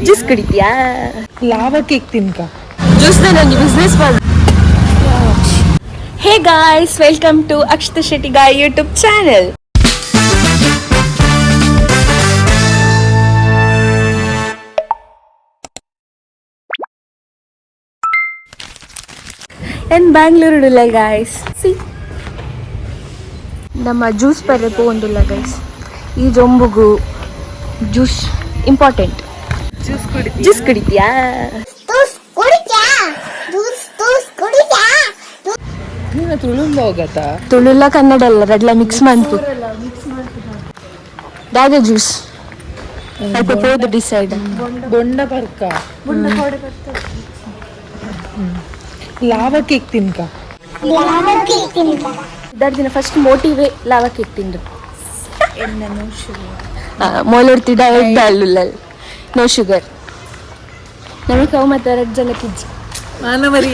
Juice ಕುಡಿತೀಯಾ? Lava cake ತಿನ್ಕ. Juice ನನಗೆ ಬಿಸ್ನೆಸ್ ಮಾಡು. Hey guys, welcome to Akshata Shetty ಗಾಯ್ ಯೂಟ್ಯೂಬ್ ಚಾನೆಲ್. ನಾನು ಬ್ಯಾಂಗ್ಳೂರುಲ್ಲ ಗಾಯ್ಸ್. ಸಿ ನಮ್ಮ ಜ್ಯೂಸ್ ಬರಬೇಕು ಒಂದಿಲ್ಲ ಗೈಸ್. ಈ ಜೊಂಬುಗು ಜ್ಯೂಸ್ ಇಂಪಾರ್ಟೆಂಟ್. ಜ್ಯೂಸ್ ಕುಡಿತೀಯಾ? ತುಳುಲ್ಲ ಕನ್ನಡ ಅಲ್ಲ, ರೆಡ್ಲ ಮಿಕ್ಸ್ ಮಾಡ್ತು. ದಾದ ಜ್ಯೂಸ್ ಅಲ್ಪ ಪೋದು ಡಿಸೈಡ್ ಬೊಂಡ ಬರ್ಕ ಲಾವಾ ಕೇಕ್ ತಿನ್ಕ. ದಿನ ಫಸ್ಟ್ ಮೋಟಿವೇ ಲಾವಾ ಕೇಕ್ ತಿಂದು ಮೊಲರ್ತಿ ಡಯಟ್ ಅಲ್ಲ, ನೋ ಶುಗರ್. ನಮಗೆ ಅವು ಮತ್ತೆ 2 ಜನ ಕಿಜ್ಜಿ ಮಾನವರಿ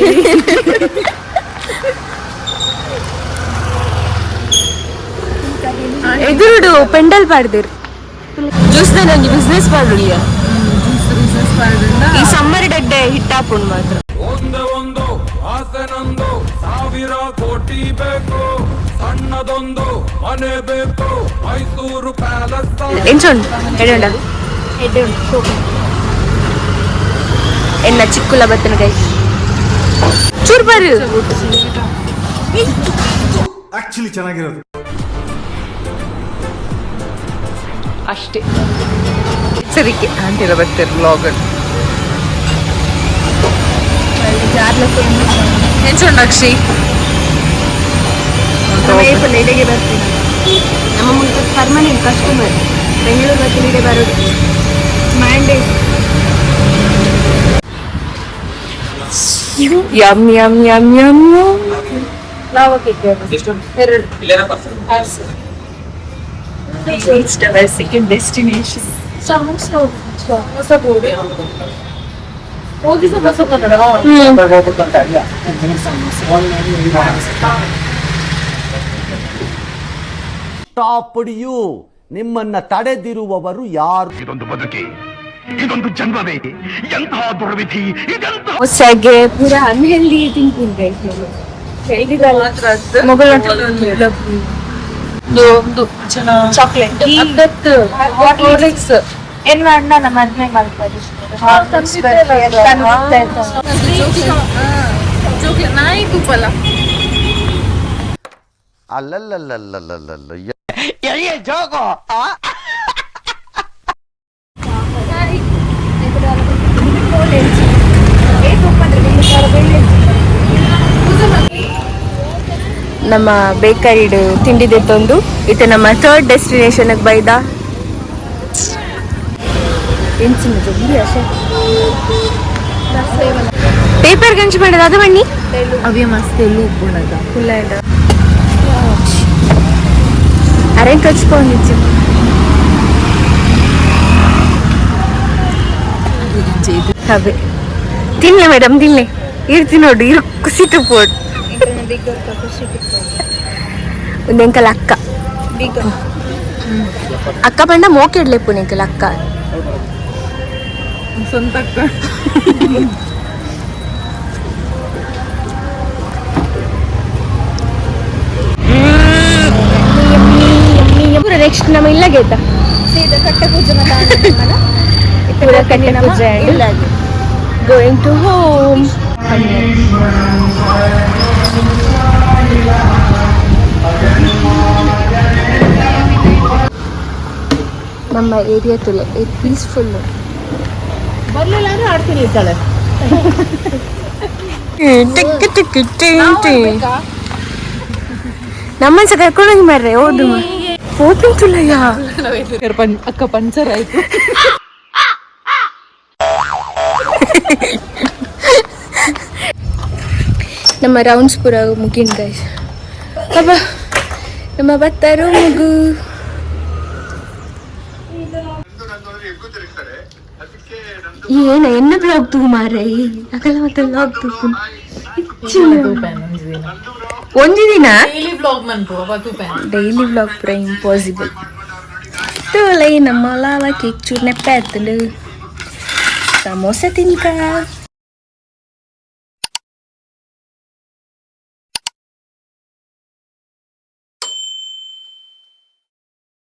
ಎದುರುಡು ಪೆಂಡಲ್ ಪಾಡ್ದಿರು. ಜ್ಯೂಸ್ ನನಗೆ ಬಿಸ್ನೆಸ್ ಮಾಡುಳಿಯ ಈ ಸಮ್ಮರ್ ಡಡ್ಡೆ ಹಿಟ್ಟಾಪುಂಡು ಮಾತ್ರ. ಒಂದು ಆಸೆನೊಂದು 1000 ಕೋಟಿ ಬೇಕು, ಸಣ್ಣದೊಂದು ಮನೆ ಬೇಕು, ಮೈಸೂರು ಪ್ಯಾಲೇಸ್. ಎಂಚುಂಡು ಎಡಂಡ ಎನ್ನ ಚಿಕ್ಕುಲ ಬತ್ತನ ಗೈ ಚೂರು ಬರು ಆಕ್ಚುಲಿ ಚೆನ್ನಾಗಿರೋದು ಅಷ್ಟೇ. ಸರಿಕೆ ಆಂಟಿಲ ಬರ್ತಾರೆ ಬ್ಲಾಗ್ ಎಂಚುಂಡು ಅಕ್ಷಿ. ನಮ್ಮ ಮುಂದೆ ಪರ್ಮನೆಂಟ್ ಕಸ್ಟಮರ್ ಬೆಂಗಳೂರು ಬಸ್ಸಿನಿದೆ ಬರೋದು mandate. Yum yum yum yum lava cake second destination. ಟಾಪಡಿಯು ನಿಮ್ಮನ್ನ ತಡೆದಿರುವವರು ಯಾರು? ಇದೊಂದು ಬದುಕಿ, ಇದೊಂದು ಜನ್ಮವೇ, ಎಂತಹ ದುರ್ವಿಧಿ ಇದೆಂತ. ಹೊಸಗೆ ಪೂರ ಅನ್ಹೆಲ್ದಿ ಥಿಂಕಿಂಗ್ ಗೈಸ್. ಚಾಕ್ಲೇಟ್ ಏನು ಅಣ್ಣ ನಮ್ಮ ಮದ್ವೆ ಮಾಡ್ತಾರೆ. ಅಲ್ಲಲ್ಲಲ್ಲಲ್ಲಲ್ಲಲ್ಲ ನಮ್ಮ ಬೇಕರಿಡ್ ತಿಂಡಿದೆ ತಂದು ಇದು ನಮ್ಮ 3rd ಡೆಸ್ಟಿನೇಷನ್ ಬೈದ ಪೇಪರ್ ಗಂಜಿ ಮಾಡೋದು ಅದು ಬನ್ನಿ ಅವೇ ಮಸ್ತ್ ಎಲ್ಲೂ ಉಪ್ಪುಣದ ಅರೆ ಕಚ್ಕೊಂಡಿತ್ತು. ಅವೇ ತಿನ್ಲೆ ಮೇಡಮ್ ತಿನ್ಲೆ ಇರ್ತಿ ನೋಡಿ ಇರು ಕುಸಿತು ಪೋಡ್ ಒಂದೆಂಕಲ್ ಅಕ್ಕ ಅಕ್ಕ ಪಂಡ ಮೋಕೆಡ್ಲೆಪ್ಪು ನೆಂಕಲ್ ಅಕ್ಕ ಸ್ವಂತ ಅಕ್ಕ. ನೆಕ್ಸ್ಟ್ ನಮ್ಮ ಇಲ್ಲ ಗೆದ್ದ ಕಟ್ಟೆ ಪೂಜೆ ಪೂರ ಕಟ್ಟೆ ಪೂಜೆ ಗೋಯಿಂಗ್ ಟು ಹೋಮ್. ನಮ್ಮ ಏರಿಯಾ ತುಲೆ ಪೀಸ್ಫುಲ್ ಬರ್ಲಿಲ್ಲ ಅಂದ್ರೆ ಆಡ್ತೀನಿ ಇದ್ದಾಳೆ. ನಮ್ಮನ್ಸ ಕರ್ಕೊಂಡೋಗಿ ಮಾರ್ರೆ ಹೌದು ಓಪನ್ ತುಲಯ್ಯ ಅಕ್ಕ ಪಂಚರ್ ಆಯ್ತು. ನಮ್ಮ ರೌಂಡ್ಸ್ ಪೂರ ಮುಗಿನ್ ಗೈಸ್. ಅಬ್ಬ ನಮ್ಮ ಬತ್ತರು ಮುಗು. ಏನ ಎನ್ನ ಬ್ಲಾಗ್ ತೂ ಮಾರೆ ಅಕಲ ಮತ್ತೆ ಬ್ಲಾಗ್ ತೂ ಒಂದು ದಿನ ಡೈಲಿ ಬ್ಲಾಗ್ ಪೂರ ಇಂಪಾಸಿಬಲ್. ತೋಲೈ ನಮ್ಮ ಲಾವಾ ಕೇಕ್ ಚೂರು ನೆಪ್ಪ ಎತ್ತಲು ಸಮೋಸ ತಿನ್ಕ